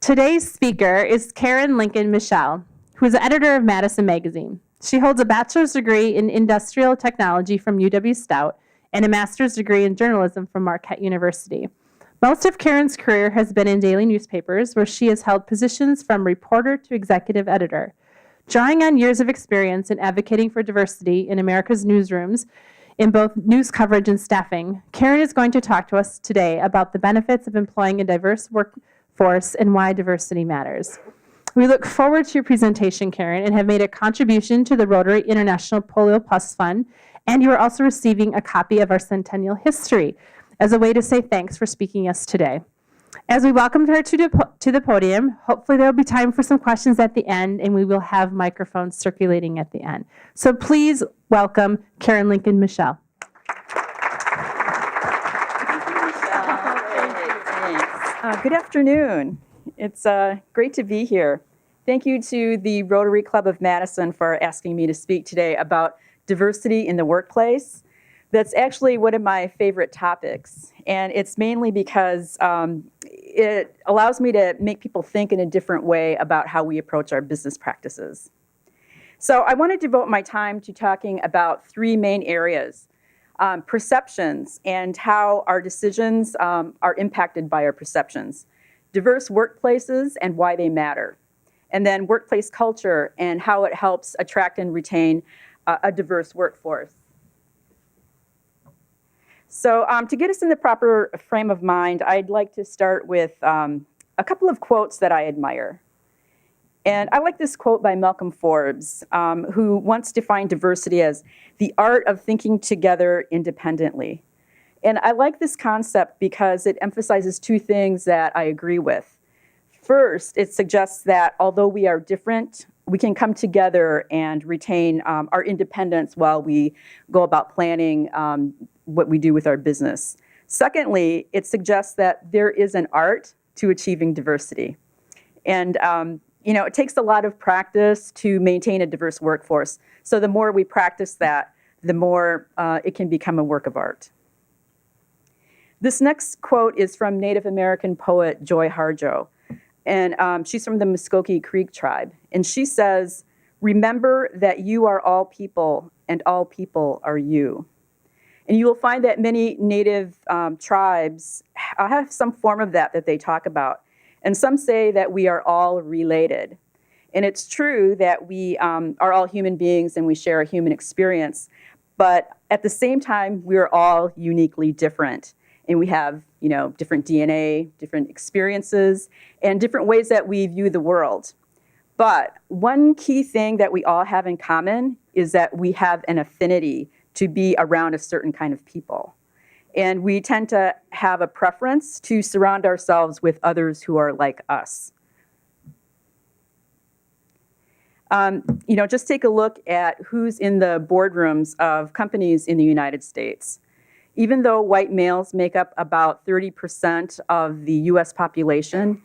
Today's speaker is Karen Lincoln Michel, who is the editor of Madison Magazine. She holds a bachelor's degree in industrial technology from UW-Stout and a master's degree in journalism from Marquette University. Most of Karen's career has been in daily newspapers, where she has held positions from reporter to executive editor. Drawing on years of experience in advocating for diversity in America's newsrooms, in both news coverage and staffing, Karen is going to talk to us today about the benefits of employing a diverse workforce and why diversity matters. We look forward to your presentation, Karen, and have made a contribution to the Rotary International Polio Plus Fund, and you are also receiving a copy of our Centennial History as a way to say thanks for speaking us today. As we welcome her to the podium, hopefully there will be time for some questions at the end, and we will have microphones circulating at the end. So please welcome Karen Lincoln Michel. Good afternoon. It's great to be here. Thank you to the Rotary Club of Madison for asking me to speak today about diversity in the workplace. That's actually one of my favorite topics, and it's mainly because it allows me to make people think in a different way about how we approach our business practices. So I want to devote my time to talking about three main areas: perceptions and how our decisions are impacted by our perceptions, diverse workplaces and why they matter, and then workplace culture and how it helps attract and retain a diverse workforce. So to get us in the proper frame of mind, I'd like to start with a couple of quotes that I admire. And I like this quote by Malcolm Forbes, who once defined diversity as the art of thinking together independently. And I like this concept because it emphasizes two things that I agree with. First, it suggests that although we are different, we can come together and retain our independence while we go about planning what we do with our business. Secondly, it suggests that there is an art to achieving diversity. And it takes a lot of practice to maintain a diverse workforce. So the more we practice that, the more it can become a work of art. This next quote is from Native American poet Joy Harjo. And she's from the Muskogee Creek tribe. And she says, "Remember that you are all people and all people are you." And you will find that many Native tribes have some form of that they talk about. And some say that we are all related. And it's true that we are all human beings and we share a human experience. But at the same time, we are all uniquely different. And we have, different DNA, different experiences, and different ways that we view the world. But one key thing that we all have in common is that we have an affinity to be around a certain kind of people. And we tend to have a preference to surround ourselves with others who are like us. Just take a look at who's in the boardrooms of companies in the United States. Even though white males make up about 30% of the US population,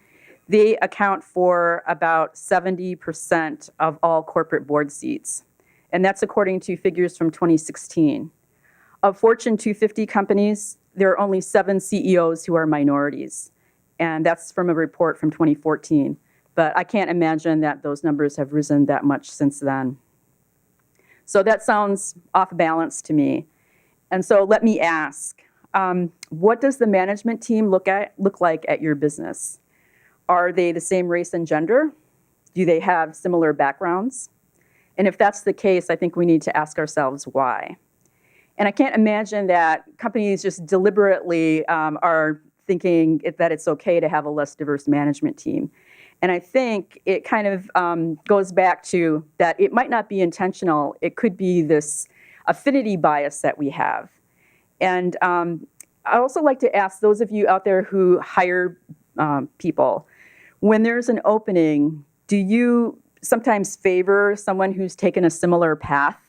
they account for about 70% of all corporate board seats. And that's according to figures from 2016. Of Fortune 250 companies, there are only 7 CEOs who are minorities. And that's from a report from 2014. But I can't imagine that those numbers have risen that much since then. So that sounds off balance to me. And so let me ask, what does the management team look like at your business? Are they the same race and gender? Do they have similar backgrounds? And if that's the case, I think we need to ask ourselves why. And I can't imagine that companies just deliberately are thinking that it's okay to have a less diverse management team. And I think it kind of goes back to that it might not be intentional. It could be this affinity bias that we have. And I also like to ask those of you out there who hire people, when there's an opening, do you sometimes favor someone who's taken a similar path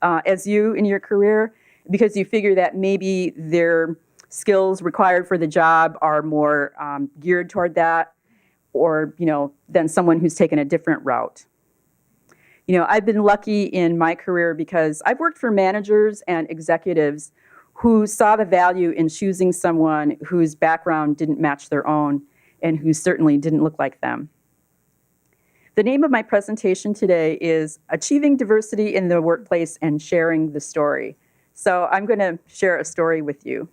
as you in your career, because you figure that maybe their skills required for the job are more geared toward that, or than someone who's taken a different route? I've been lucky in my career because I've worked for managers and executives who saw the value in choosing someone whose background didn't match their own and who certainly didn't look like them. The name of my presentation today is Achieving Diversity in the Workplace and Sharing the Story. So I'm going to share a story with you.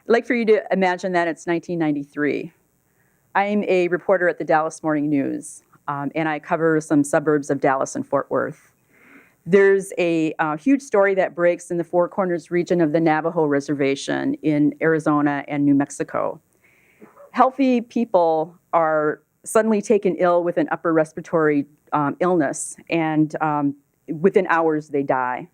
I'd like for you to imagine that it's 1993. I'm a reporter at the Dallas Morning News, and I cover some suburbs of Dallas and Fort Worth. There's a huge story that breaks in the Four Corners region of the Navajo Reservation in Arizona and New Mexico. Healthy people are suddenly taken ill with an upper respiratory illness, and within hours they die.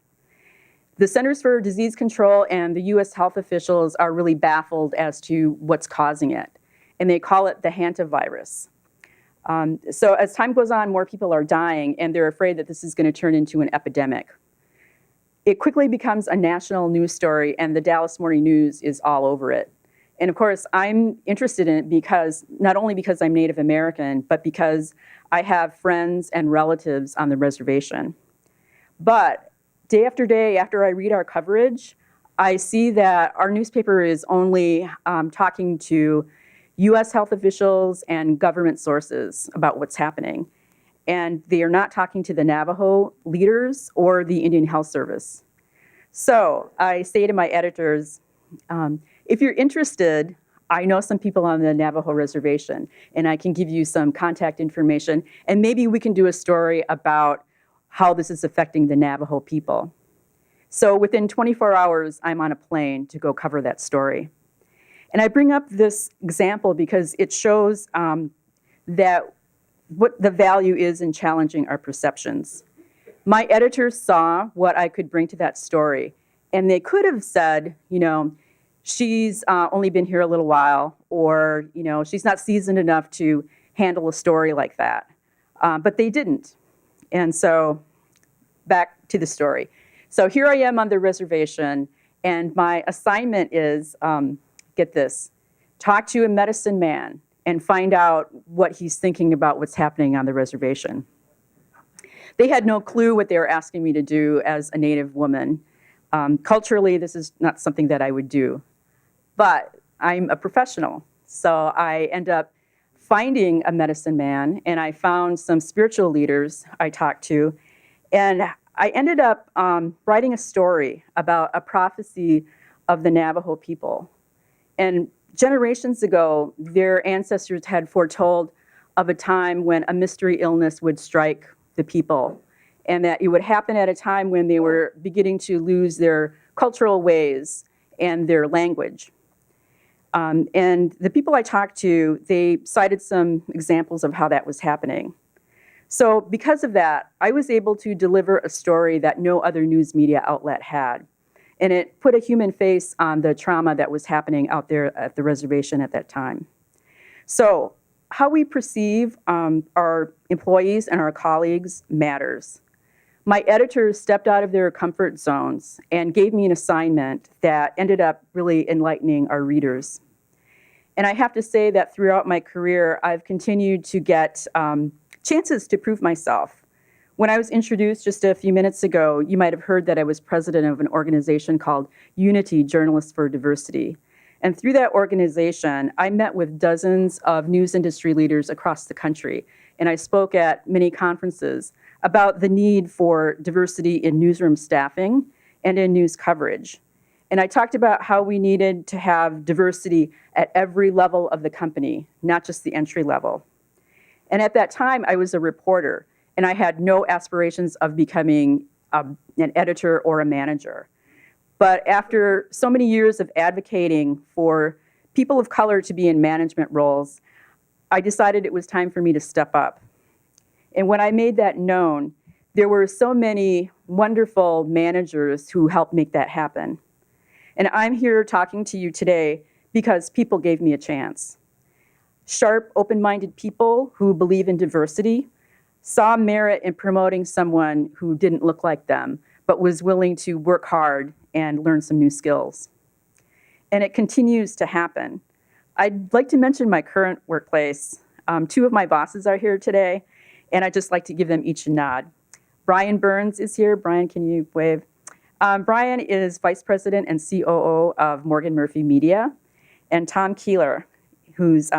The Centers for Disease Control and the U.S. health officials are really baffled as to what's causing it, and they call it the hantavirus. So as time goes on, more people are dying, and they're afraid that this is going to turn into an epidemic. It quickly becomes a national news story, and the Dallas Morning News is all over it. And of course, I'm interested in it because, not only because I'm Native American, but because I have friends and relatives on the reservation. But day after day, after I read our coverage, I see that our newspaper is only talking to U.S. health officials and government sources about what's happening. And they are not talking to the Navajo leaders or the Indian Health Service. So I say to my editors, if you're interested, I know some people on the Navajo reservation, and I can give you some contact information, and maybe we can do a story about how this is affecting the Navajo people. So within 24 hours, I'm on a plane to go cover that story. And I bring up this example because it shows that what the value is in challenging our perceptions. My editors saw what I could bring to that story, and they could have said, you know, she's only been here a little while, or, you know, she's not seasoned enough to handle a story like that. But they didn't. And so back to the story. So here I am on the reservation, and my assignment is, get this, talk to a medicine man and find out what he's thinking about what's happening on the reservation. They had no clue what they were asking me to do as a Native woman. Culturally, this is not something that I would do. But I'm a professional, so I end up finding a medicine man, and I found some spiritual leaders I talked to, and I ended up writing a story about a prophecy of the Navajo people. And generations ago, their ancestors had foretold of a time when a mystery illness would strike the people, and that it would happen at a time when they were beginning to lose their cultural ways and their language. And the people I talked to, they cited some examples of how that was happening. So because of that, I was able to deliver a story that no other news media outlet had. And it put a human face on the trauma that was happening out there at the reservation at that time. So how we perceive our employees and our colleagues matters. My editors stepped out of their comfort zones and gave me an assignment that ended up really enlightening our readers. And I have to say that throughout my career, I've continued to get chances to prove myself. When I was introduced just a few minutes ago, you might have heard that I was president of an organization called Unity Journalists for Diversity. And through that organization, I met with dozens of news industry leaders across the country. And I spoke at many conferences about the need for diversity in newsroom staffing and in news coverage. And I talked about how we needed to have diversity at every level of the company, not just the entry level. And at that time, I was a reporter, and I had no aspirations of becoming an editor or a manager. But after so many years of advocating for people of color to be in management roles, I decided it was time for me to step up. And when I made that known, there were so many wonderful managers who helped make that happen. And I'm here talking to you today because people gave me a chance. Sharp, open-minded people who believe in diversity saw merit in promoting someone who didn't look like them, but was willing to work hard and learn some new skills. And it continues to happen. I'd like to mention my current workplace. Two of my bosses are here today, and I'd just like to give them each a nod. Brian Burns is here. Brian, can you wave? Brian is Vice President and COO of Morgan Murphy Media, and Tom Keeler, who's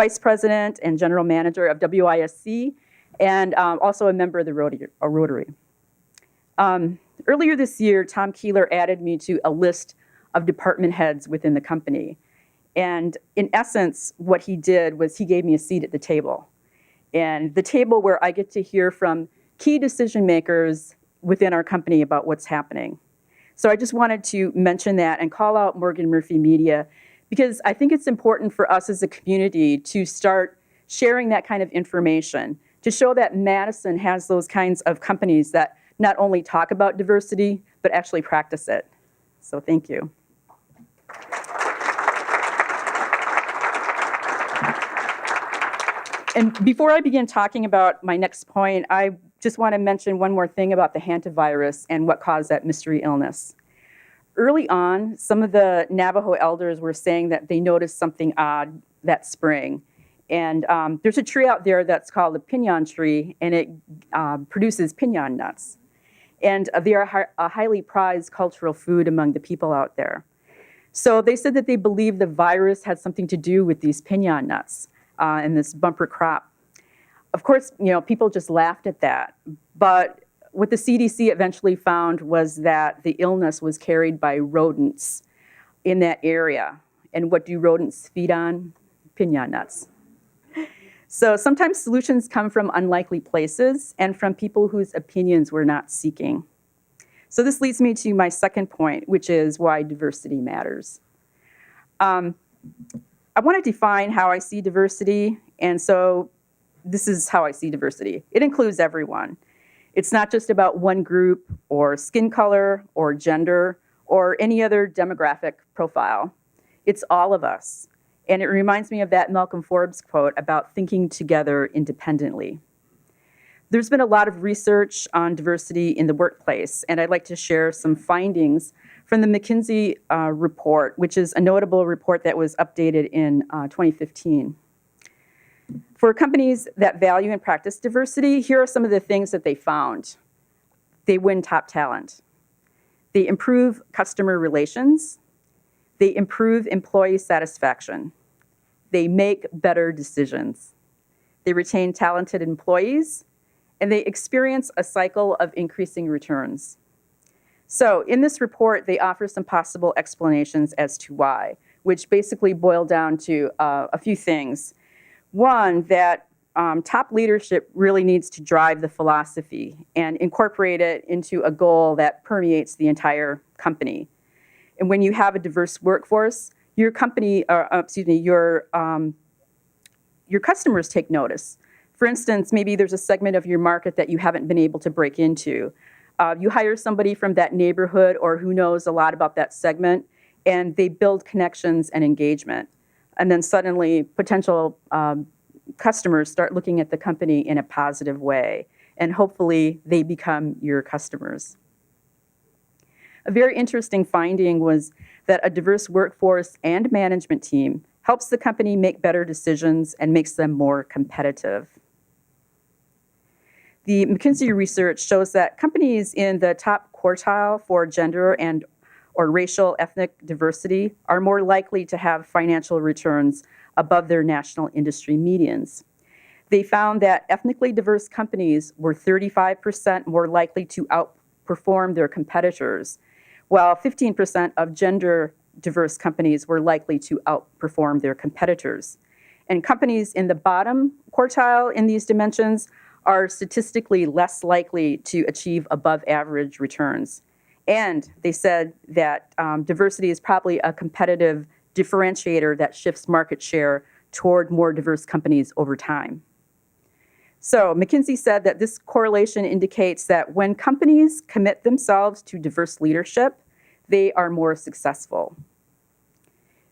Vice President and General Manager of WISC, and also a member of the Rotary. Earlier this year, Tom Keeler added me to a list of department heads within the company. And in essence, what he did was he gave me a seat at the table. And the table where I get to hear from key decision makers within our company about what's happening. So I just wanted to mention that and call out Morgan Murphy Media, because I think it's important for us as a community to start sharing that kind of information, to show that Madison has those kinds of companies that not only talk about diversity, but actually practice it. So thank you. And before I begin talking about my next point, I just want to mention one more thing about the hantavirus and what caused that mystery illness. Early on, some of the Navajo elders were saying that they noticed something odd that spring. And there's a tree out there that's called a pinon tree, and it produces pinon nuts. And they are a highly prized cultural food among the people out there. So they said that they believed the virus had something to do with these pinon nuts and this bumper crop. Of course, people just laughed at that. But what the CDC eventually found was that the illness was carried by rodents in that area. And what do rodents feed on? Pinon nuts. So sometimes solutions come from unlikely places and from people whose opinions we're not seeking. So this leads me to my second point, which is why diversity matters. I want to define how I see diversity, and so this is how I see diversity. It includes everyone. It's not just about one group or skin color or gender or any other demographic profile. It's all of us. And it reminds me of that Malcolm Forbes quote about thinking together independently. There's been a lot of research on diversity in the workplace, and I'd like to share some findings from the McKinsey report, which is a notable report that was updated in 2015. For companies that value and practice diversity, here are some of the things that they found. They win top talent. They improve customer relations. They improve employee satisfaction. They make better decisions. They retain talented employees, and they experience a cycle of increasing returns. So in this report, they offer some possible explanations as to why, which basically boil down to a few things. One, that top leadership really needs to drive the philosophy and incorporate it into a goal that permeates the entire company. And when you have a diverse workforce, your company, your customers take notice. For instance, maybe there's a segment of your market that you haven't been able to break into. You hire somebody from that neighborhood or who knows a lot about that segment, and they build connections and engagement. And then suddenly, potential customers start looking at the company in a positive way, and hopefully they become your customers. A very interesting finding was that a diverse workforce and management team helps the company make better decisions and makes them more competitive. The McKinsey research shows that companies in the top quartile for gender and or racial ethnic diversity are more likely to have financial returns above their national industry medians. They found that ethnically diverse companies were 35% more likely to outperform their competitors, while 15% of gender diverse companies were likely to outperform their competitors. And companies in the bottom quartile in these dimensions are statistically less likely to achieve above average returns. And they said that diversity is probably a competitive differentiator that shifts market share toward more diverse companies over time. So McKinsey said that this correlation indicates that when companies commit themselves to diverse leadership, they are more successful.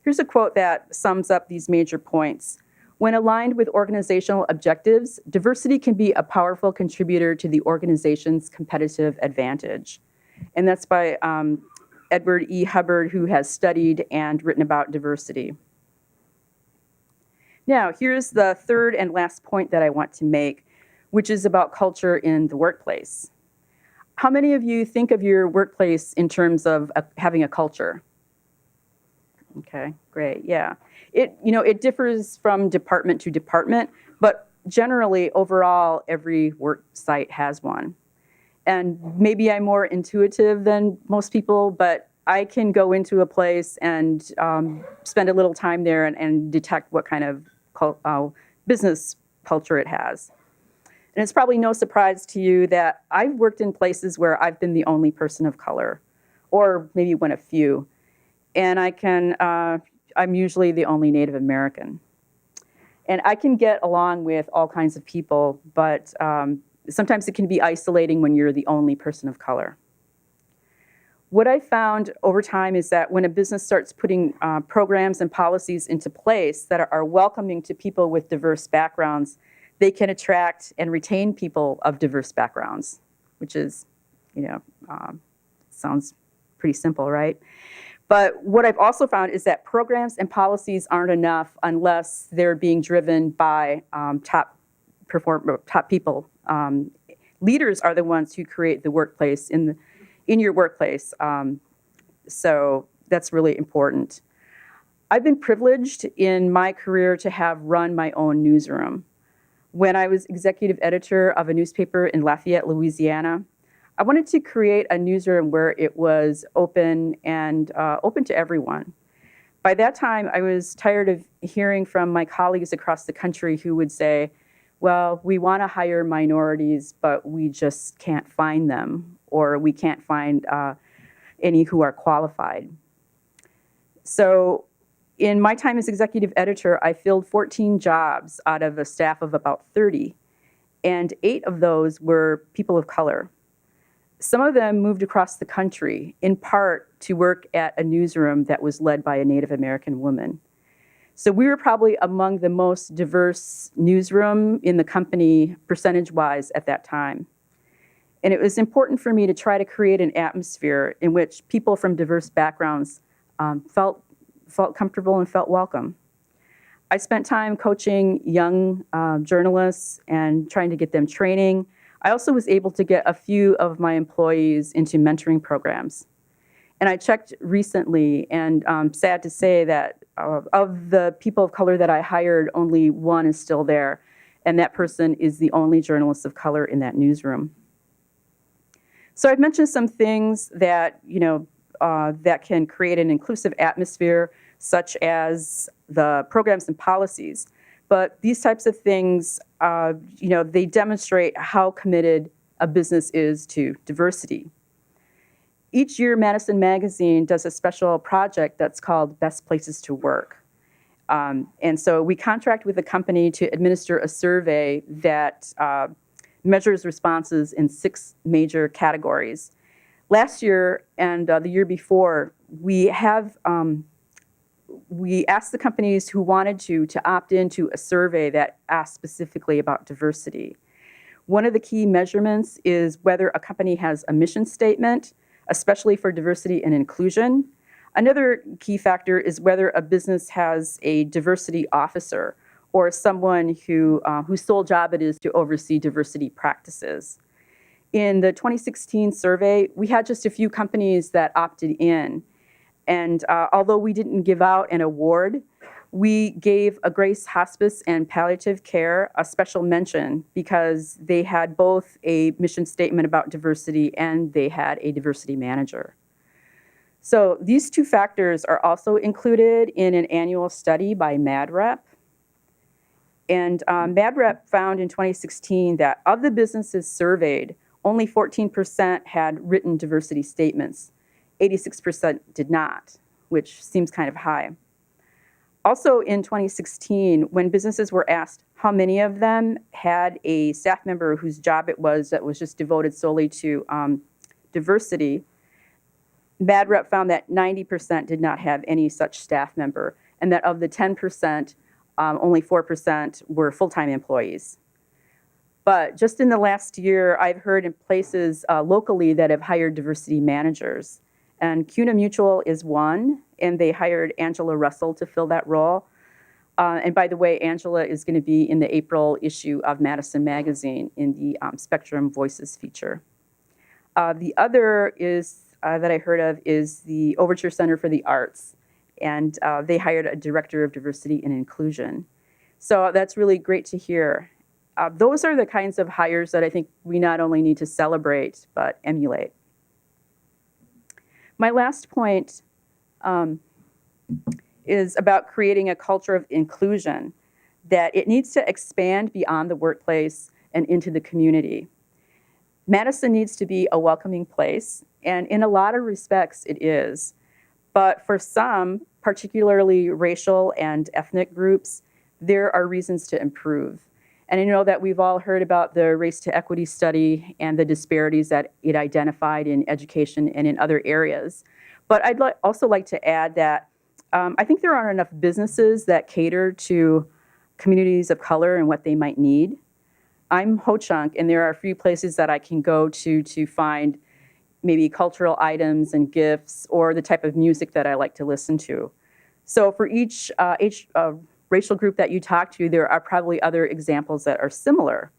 Here's a quote that sums up these major points. When aligned with organizational objectives, diversity can be a powerful contributor to the organization's competitive advantage. And that's by Edward E. Hubbard, who has studied and written about diversity. Now, here's the third and last point that I want to make, which is about culture in the workplace. How many of you think of your workplace in terms of having a culture? Okay, great. Yeah. It differs from department to department, but generally overall every work site has one. And maybe I'm more intuitive than most people, but I can go into a place and spend a little time there and detect what kind of business culture it has. And it's probably no surprise to you that I've worked in places where I've been the only person of color, or maybe one of few. And I'm usually the only Native American. And I can get along with all kinds of people, but sometimes it can be isolating when you're the only person of color. What I found over time is that when a business starts putting programs and policies into place that are welcoming to people with diverse backgrounds, they can attract and retain people of diverse backgrounds, which is, sounds pretty simple, right? But what I've also found is that programs and policies aren't enough unless they're being driven by top people. Leaders are the ones who create the workplace in your workplace. So that's really important. I've been privileged in my career to have run my own newsroom. When I was executive editor of a newspaper in Lafayette, Louisiana, I wanted to create a newsroom where it was open and open to everyone. By that time, I was tired of hearing from my colleagues across the country who would say, well, we want to hire minorities, but we just can't find them, or we can't find any who are qualified. So in my time as executive editor, I filled 14 jobs out of a staff of about 30, and 8 of those were people of color. Some of them moved across the country, in part to work at a newsroom that was led by a Native American woman. So we were probably among the most diverse newsroom in the company, percentage-wise, at that time. And it was important for me to try to create an atmosphere in which people from diverse backgrounds felt comfortable and felt welcome. I spent time coaching young journalists and trying to get them training. I also was able to get a few of my employees into mentoring programs. And I checked recently, and I'm sad to say that of the people of color that I hired, only one is still there, and that person is the only journalist of color in that newsroom. So I've mentioned some things that, that can create an inclusive atmosphere, such as the programs and policies. But these types of things, they demonstrate how committed a business is to diversity. Each year, Madison Magazine does a special project that's called Best Places to Work. And so we contract with a company to administer a survey that measures responses in 6 major categories. Last year and the year before, we asked the companies who wanted to opt into a survey that asked specifically about diversity. One of the key measurements is whether a company has a mission statement, especially for diversity and inclusion. Another key factor is whether a business has a diversity officer or someone whose sole job it is to oversee diversity practices. In the 2016 survey, we had just a few companies that opted in. And although we didn't give out an award, we gave a Grace Hospice and Palliative Care a special mention because they had both a mission statement about diversity and they had a diversity manager. So these 2 factors are also included in an annual study by MadRep. And MadRep found in 2016 that of the businesses surveyed, only 14% had written diversity statements. 86% did not, which seems kind of high. Also in 2016, when businesses were asked how many of them had a staff member whose job it was that was just devoted solely to diversity, MadRep found that 90% did not have any such staff member, and that of the 10%, only 4% were full-time employees. But just in the last year, I've heard in places locally that have hired diversity managers. And CUNA Mutual is one, and they hired Angela Russell to fill that role. And by the way, Angela is going to be in the April issue of Madison Magazine in the Spectrum Voices feature. The other is that I heard of is the Overture Center for the Arts. and they hired a director of diversity and inclusion. So that's really great to hear. Those are the kinds of hires that I think we not only need to celebrate, but emulate. My last point is about creating a culture of inclusion, that it needs to expand beyond the workplace and into the community. Madison needs to be a welcoming place, and in a lot of respects it is. But for some, particularly racial and ethnic groups, there are reasons to improve. And I know that we've all heard about the Race to Equity study and the disparities that it identified in education and in other areas. But I'd also like to add that I think there aren't enough businesses that cater to communities of color and what they might need. I'm Ho-Chunk, and there are a few places that I can go to find maybe cultural items and gifts or the type of music that I like to listen to. So for each racial group that you talk to, there are probably other examples that are similar.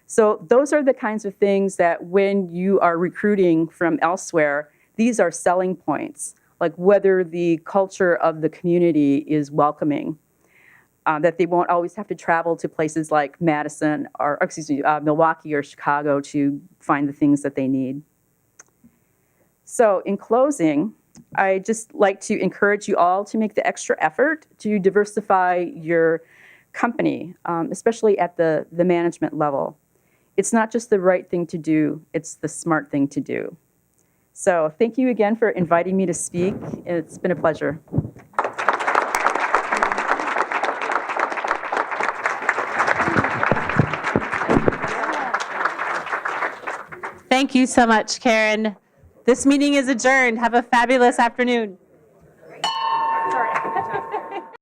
So those are the kinds of things that when you are recruiting from elsewhere, these are selling points, like whether the culture of the community is welcoming, that they won't always have to travel to places like Madison or Milwaukee or Chicago to find the things that they need. So in closing, I just like to encourage you all to make the extra effort to diversify your company, especially at the management level. It's not just the right thing to do, it's the smart thing to do. So thank you again for inviting me to speak. It's been a pleasure. Thank you so much, Karen. This meeting is adjourned. Have a fabulous afternoon.